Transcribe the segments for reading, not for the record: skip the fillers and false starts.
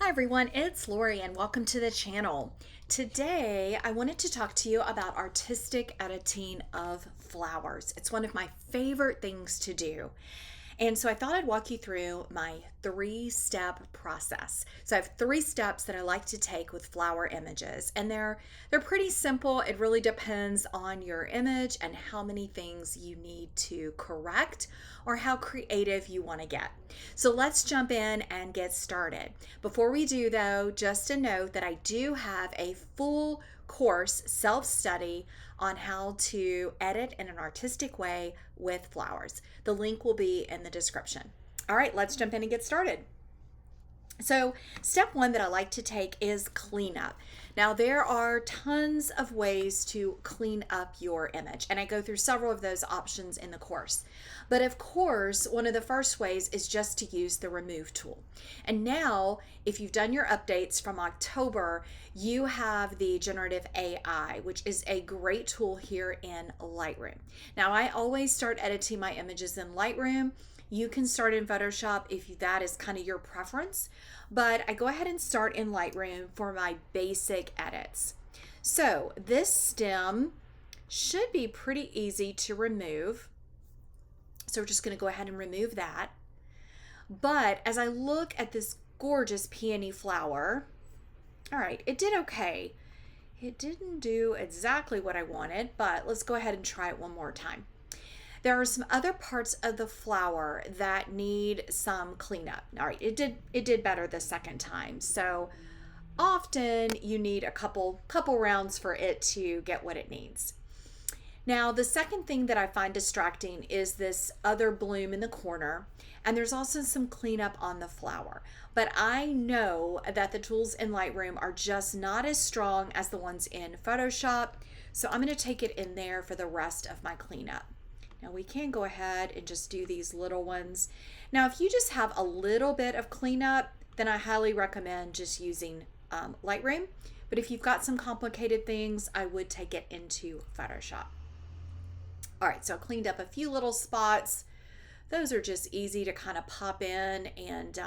Hi everyone, it's Lori and welcome to the channel. Today I wanted to talk to you about artistic editing of flowers. It's one of my favorite things to do. And so I thought I'd walk you through my 3-step process. So I have 3 steps that I like to take with flower images, and they're pretty simple. It really depends on your image and how many things you need to correct or how creative you want to get. So let's jump in and get started. Before we do though, just a note that I do have a full course self-study on how to edit in an artistic way with flowers. The link will be in the description. All right, let's jump in and get started. So step 1 that I like to take is cleanup. Now there are tons of ways to clean up your image, and I go through several of those options in the course. But of course, one of the first ways is just to use the remove tool. And now, if you've done your updates from October, you have the generative AI, which is a great tool here in Lightroom. Now I always start editing my images in Lightroom. You can start in Photoshop if that is kind of your preference, but I go ahead and start in Lightroom for my basic edits. So this stem should be pretty easy to remove. So we're just going to go ahead and remove that. But as I look at this gorgeous peony flower, all right, it did okay. It didn't do exactly what I wanted, but let's go ahead and try it one more time. There are some other parts of the flower that need some cleanup. All right, it did better the second time. So often you need a couple rounds for it to get what it needs. Now, the second thing that I find distracting is this other bloom in the corner, and there's also some cleanup on the flower. But I know that the tools in Lightroom are just not as strong as the ones in Photoshop, so I'm going to take it in there for the rest of my cleanup. Now we can go ahead and just do these little ones. Now if you just have a little bit of cleanup, then I highly recommend just using Lightroom. But if you've got some complicated things, I would take it into Photoshop. All right, so I cleaned up a few little spots. Those are just easy to kind of pop in and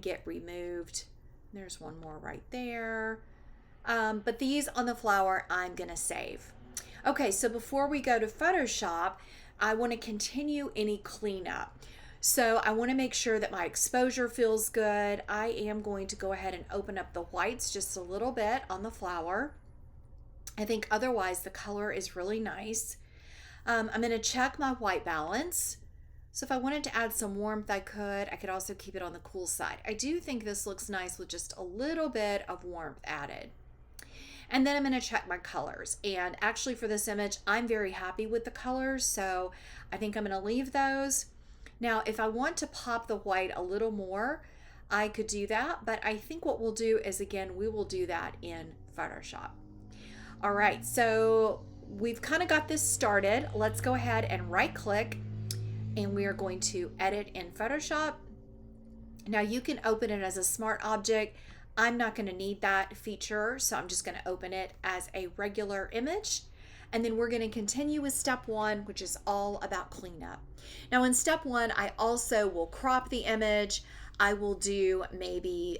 get removed. There's one more right there. But these on the flower, I'm gonna save. Okay, so before we go to Photoshop, I want to continue any cleanup. So I want to make sure that my exposure feels good. I am going to go ahead and open up the whites just a little bit on the flower. I think otherwise the color is really nice. I'm going to check my white balance. So if I wanted to add some warmth, I could also keep it on the cool side. I do think this looks nice with just a little bit of warmth added. And then I'm going to check my colors. And actually for this image, I'm very happy with the colors, so I think I'm going to leave those. Now, if I want to pop the white a little more, I could do that, but I think what we'll do is, again, we will do that in Photoshop. All right, so we've kind of got this started. Let's go ahead and right click, and we are going to edit in Photoshop. Now you can open it as a smart object. I'm not going to need that feature, so I'm just going to open it as a regular image. And then we're going to continue with step 1, which is all about cleanup. Now in step 1, I also will crop the image. I will do maybe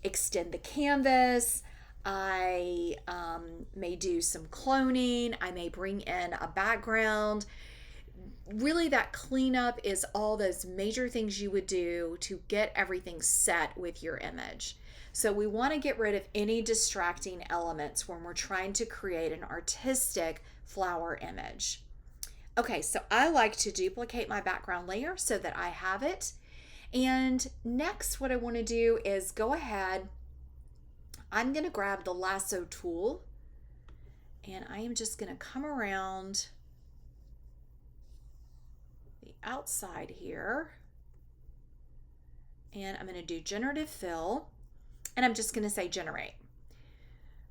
extend the canvas. I may do some cloning. I may bring in a background. Really, that cleanup is all those major things you would do to get everything set with your image. So we want to get rid of any distracting elements when we're trying to create an artistic flower image. Okay, so I like to duplicate my background layer so that I have it. And next, what I want to do is go ahead. I'm going to grab the lasso tool, and I am just going to come around the outside here, and I'm going to do generative fill. And I'm just going to say generate.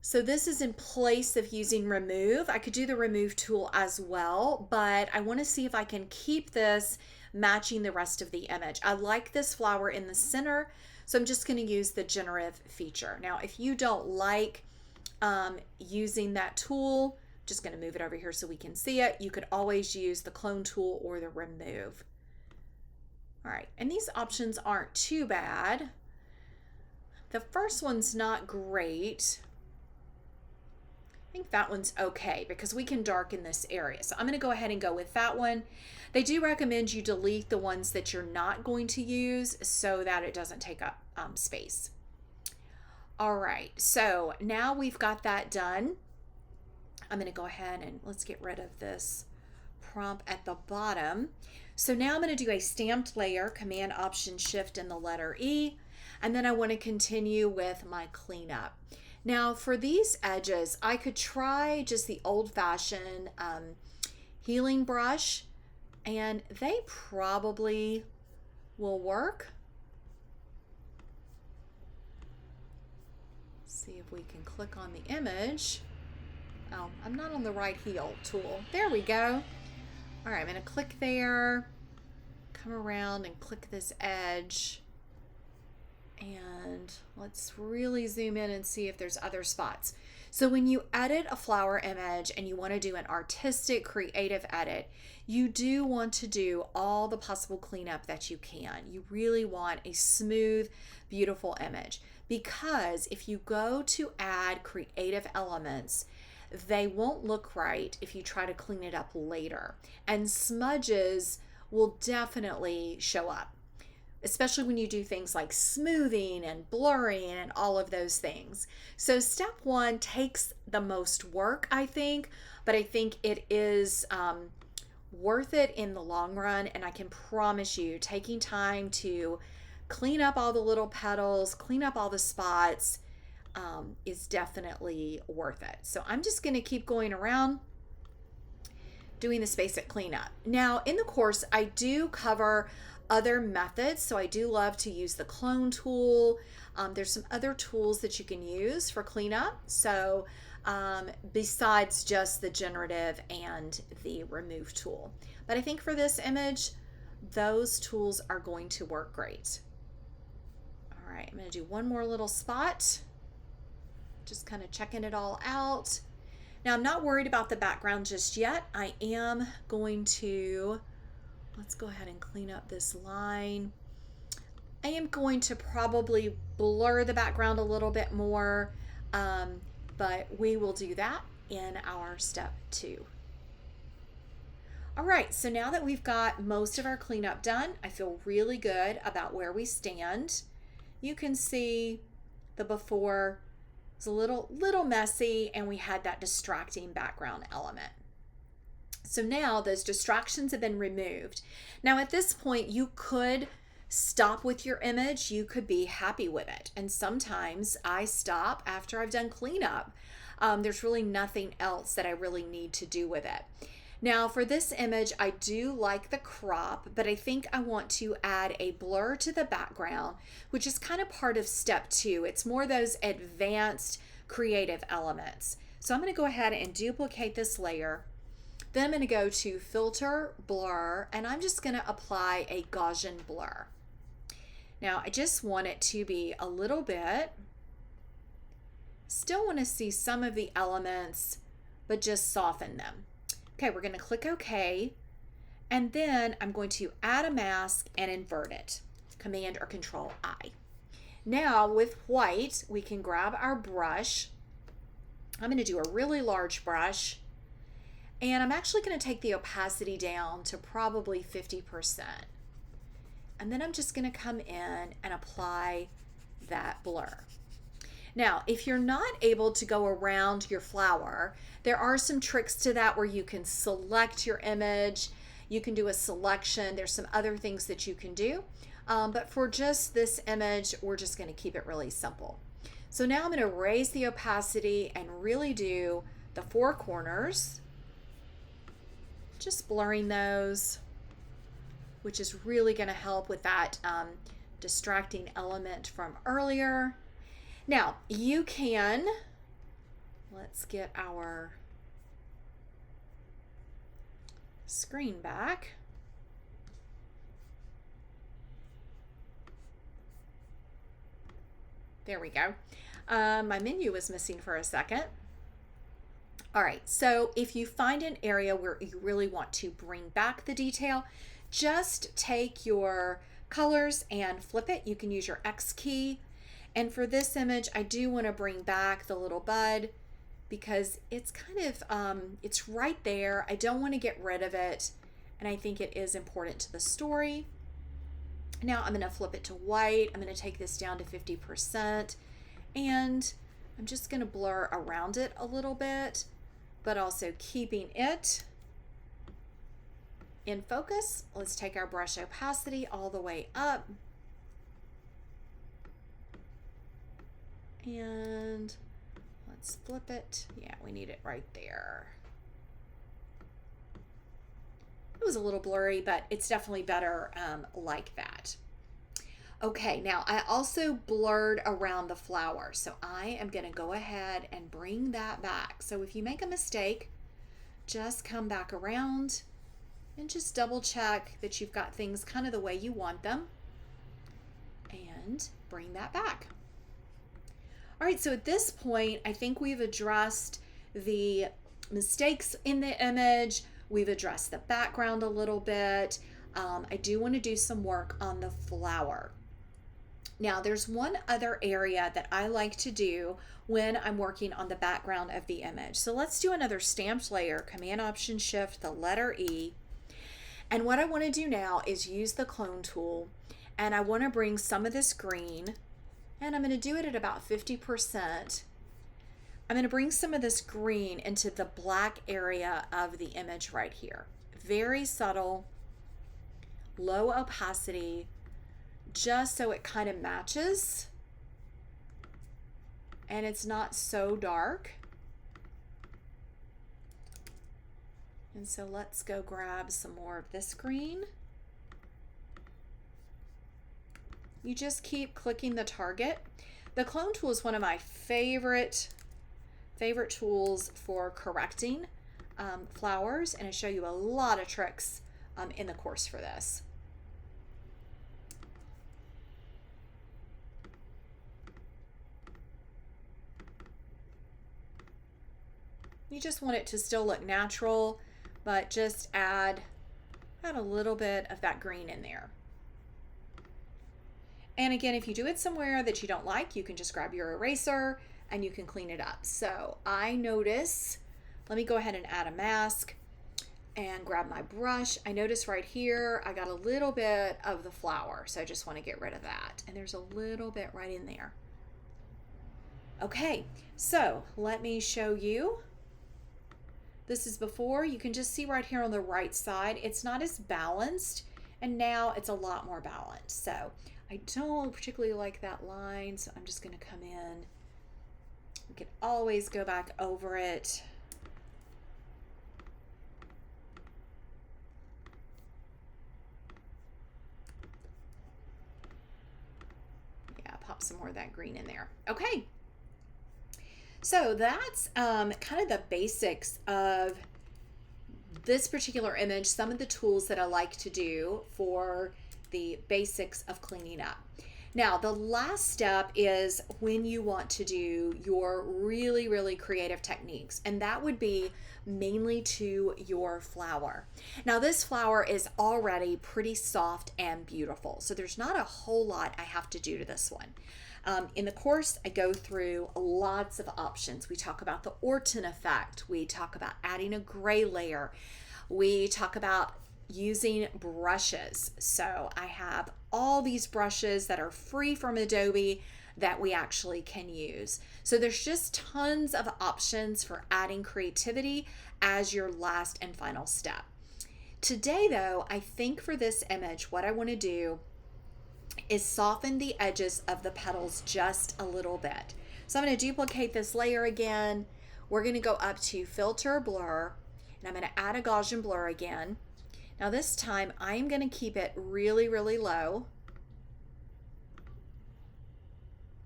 So this is in place of using remove. I could do the remove tool as well, but I want to see if I can keep this matching the rest of the image. I like this flower in the center, so I'm just going to use the generative feature. Now, if you don't like using that tool, just going to move it over here so we can see it. You could always use the clone tool or the remove. All right, and these options aren't too bad. The first one's not great. I think that one's okay because we can darken this area. So I'm going to go ahead and go with that one. They do recommend you delete the ones that you're not going to use so that it doesn't take up space. All right, so now we've got that done. I'm going to go ahead and let's get rid of this prompt at the bottom. So now I'm going to do a stamped layer, Command Option Shift and the letter E, and then I want to continue with my cleanup. Now for these edges, I could try just the old-fashioned healing brush, and they probably will work. See if we can click on the image. Oh, I'm not on the right heal tool. There we go. All right, I'm gonna click there, come around and click this edge, and let's really zoom in and see if there's other spots. So when you edit a flower image and you want to do an artistic, creative edit, you do want to do all the possible cleanup that you can. You really want a smooth, beautiful image, because if you go to add creative elements, they won't look right if you try to clean it up later. And smudges will definitely show up, especially when you do things like smoothing and blurring and all of those things. So step one takes the most work, I think, but I think it is worth it in the long run. And I can promise you, taking time to clean up all the little petals, clean up all the spots, is definitely worth it. So I'm just going to keep going around doing this basic cleanup. Now in the course, I do cover other methods. So I do love to use the clone tool. There's some other tools that you can use for cleanup. So besides just the generative and the remove tool. But I think for this image, those tools are going to work great. All right, I'm going to do one more little spot. Just kind of checking it all out. Now I'm not worried about the background just yet. I am going to, let's go ahead and clean up this line. I am going to probably blur the background a little bit more, but we will do that in our step 2. All right, so now that we've got most of our cleanup done, I feel really good about where we stand. You can see the before. It's a little messy, and we had that distracting background element. So now those distractions have been removed. Now at this point, you could stop with your image. You could be happy with it. And sometimes I stop after I've done cleanup. There's really nothing else that I really need to do with it. Now for this image, I do like the crop, but I think I want to add a blur to the background, which is kind of part of step 2. It's more those advanced creative elements. So I'm going to go ahead and duplicate this layer. Then I'm going to go to Filter, Blur, and I'm just going to apply a Gaussian blur. Now I just want it to be a little bit. Still want to see some of the elements, but just soften them. Okay, we're going to click OK, and then I'm going to add a mask and invert it. Command or Control I. Now with white, we can grab our brush. I'm going to do a really large brush, and I'm actually going to take the opacity down to probably 50%. And then I'm just going to come in and apply that blur. Now, if you're not able to go around your flower, there are some tricks to that where you can select your image. You can do a selection. There's some other things that you can do. But for just this image, we're just going to keep it really simple. So now I'm going to raise the opacity and really do the 4 corners, just blurring those, which is really going to help with that distracting element from earlier. Now you can, let's get our screen back. There we go. My menu was missing for a second. All right, so if you find an area where you really want to bring back the detail, just take your colors and flip it. You can use your X key, And for this image, I do want to bring back the little bud because it's kind of, it's right there. I don't want to get rid of it. And I think it is important to the story. Now I'm going to flip it to white. I'm going to take this down to 50%. And I'm just going to blur around it a little bit, but also keeping it in focus. Let's take our brush opacity all the way up. And let's flip it. Yeah, we need it right there. It was a little blurry, but it's definitely better like that. Okay, now I also blurred around the flower, so I am going to go ahead and bring that back. So if you make a mistake, just come back around and just double check that you've got things kind of the way you want them and bring that back. All right, so at this point, I think we've addressed the mistakes in the image. We've addressed the background a little bit. I do want to do some work on the flower. Now, there's one other area that I like to do when I'm working on the background of the image. So let's do another stamped layer, Command Option Shift, the letter E. And what I want to do now is use the clone tool, and I want to bring some of this green, and I'm going to do it at about 50%. I'm going to bring some of this green into the black area of the image right here. Very subtle, low opacity, just so it kind of matches and it's not so dark. And so let's go grab some more of this green. You just keep clicking the target. The clone tool is one of my favorite tools for correcting flowers, and I show you a lot of tricks in the course for this. You just want it to still look natural, but just add a little bit of that green in there. And again, if you do it somewhere that you don't like, you can just grab your eraser and you can clean it up. So I notice, let me go ahead and add a mask and grab my brush. I notice right here, I got a little bit of the flower, so I just want to get rid of that. And there's a little bit right in there. Okay, so let me show you. This is before. You can just see right here on the right side, it's not as balanced, and now it's a lot more balanced. So I don't particularly like that line, so I'm just going to come in. We can always go back over it. Yeah, pop some more of that green in there. Okay. So that's kind of the basics of this particular image, some of the tools that I like to do for the basics of cleaning up. Now, the last step is when you want to do your really, really creative techniques, and that would be mainly to your flower. Now, this flower is already pretty soft and beautiful, so there's not a whole lot I have to do to this one. In the course, I go through lots of options. We talk about the Orton effect. We talk about adding a gray layer. We talk about using brushes. So I have all these brushes that are free from Adobe that we actually can use. So there's just tons of options for adding creativity as your last and final step. Today, though, I think for this image, what I want to do is soften the edges of the petals just a little bit. So I'm going to duplicate this layer again. We're going to go up to Filter, Blur, and I'm going to add a Gaussian blur again. Now this time I'm going to keep it really, really low.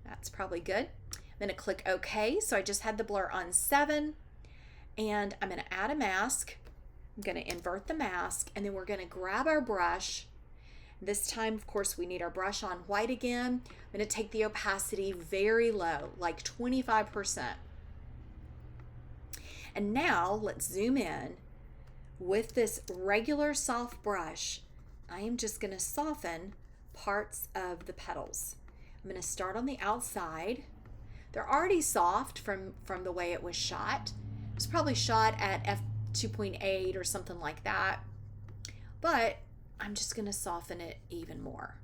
That's probably good. I'm going to click OK. So I just had the blur on 7, and I'm going to add a mask. I'm going to invert the mask, and then we're going to grab our brush. This time, of course, we need our brush on white again. I'm going to take the opacity very low, like 25%. And now let's zoom in. With this regular soft brush, I am just going to soften parts of the petals. I'm going to start on the outside. They're already soft from the way it was shot. It was probably shot at f2.8 or something like that. But I'm just going to soften it even more.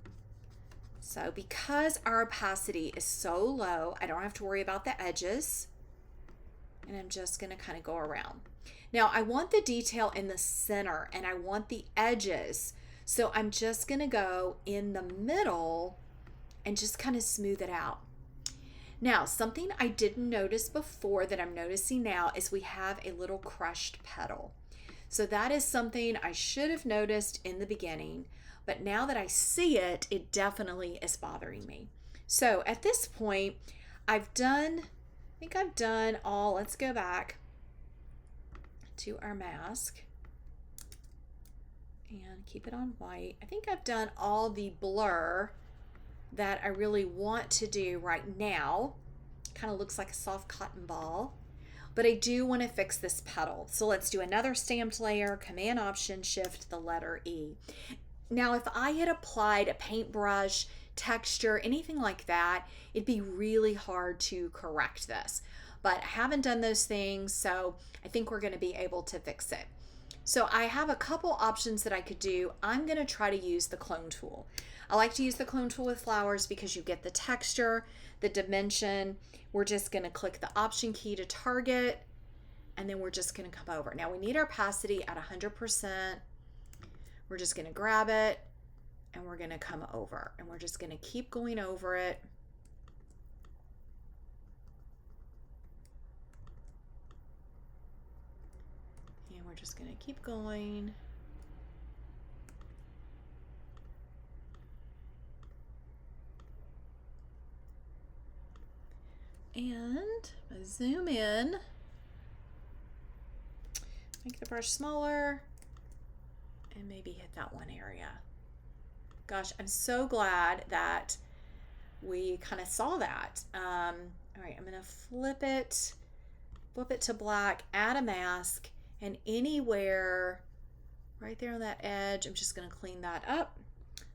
So because our opacity is so low, I don't have to worry about the edges. And I'm just going to kind of go around. Now I want the detail in the center and I want the edges. So I'm just going to go in the middle and just kind of smooth it out. Now, something I didn't notice before that I'm noticing now is we have a little crushed petal. So that is something I should have noticed in the beginning, but now that I see it, it definitely is bothering me. So at this point, I think I've done all, let's go back to our mask and keep it on white. I think I've done all the blur that I really want to do right now. Kind of looks like a soft cotton ball, but I do want to fix this petal. So let's do another stamped layer, Command Option Shift the letter E. Now, if I had applied a paintbrush, texture, anything like that, it'd be really hard to correct this, but I haven't done those things. So I think we're going to be able to fix it. So I have a couple options that I could do. I'm going to try to use the clone tool. I like to use the clone tool with flowers because you get the texture, the dimension. We're just going to click the option key to target, and then we're just going to come over. Now we need our opacity at 100%. We're just going to grab it and we're going to come over, and we're just going to keep going over it. And we're just going to keep going. And I zoom in, make the brush smaller, and maybe hit that one area. Gosh, I'm so glad that we kind of saw that. All right, I'm gonna flip it to black, add a mask, and anywhere right there on that edge, I'm just gonna clean that up.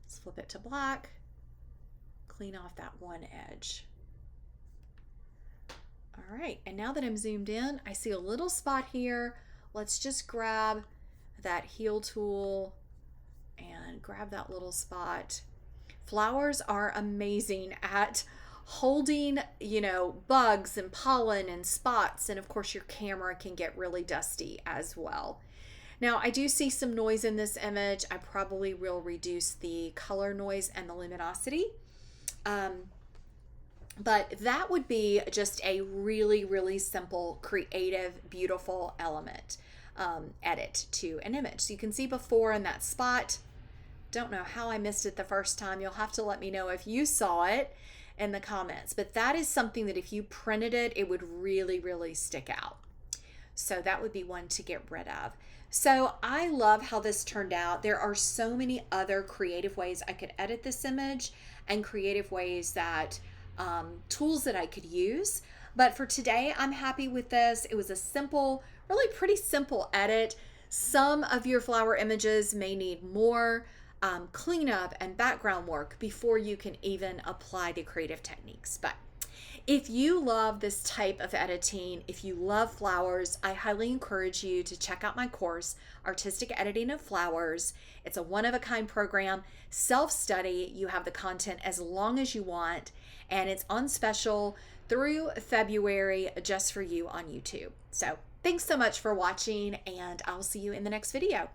Let's flip it to black, clean off that one edge. All right, and now that I'm zoomed in, I see a little spot here. Let's just grab that heel tool and grab that little spot. Flowers are amazing at holding, bugs and pollen and spots, and of course your camera can get really dusty as well. Now I do see some noise in this image. I probably will reduce the color noise and the luminosity. But that would be just a really, really simple, creative, beautiful element edit to an image. So you can see before in that spot. Don't know how I missed it the first time. You'll have to let me know if you saw it in the comments. But that is something that if you printed it, it would really, really stick out. So that would be one to get rid of. So I love how this turned out. There are so many other creative ways I could edit this image and creative ways that tools that I could use. But for today, I'm happy with this. It was a simple, really pretty simple edit. Some of your flower images may need more cleanup and background work before you can even apply the creative techniques. But if you love this type of editing, if you love flowers, I highly encourage you to check out my course, Artistic Editing of Flowers. It's a one-of-a-kind program, self-study. You have the content as long as you want, and it's on special through February just for you on YouTube. So thanks so much for watching, and I'll see you in the next video.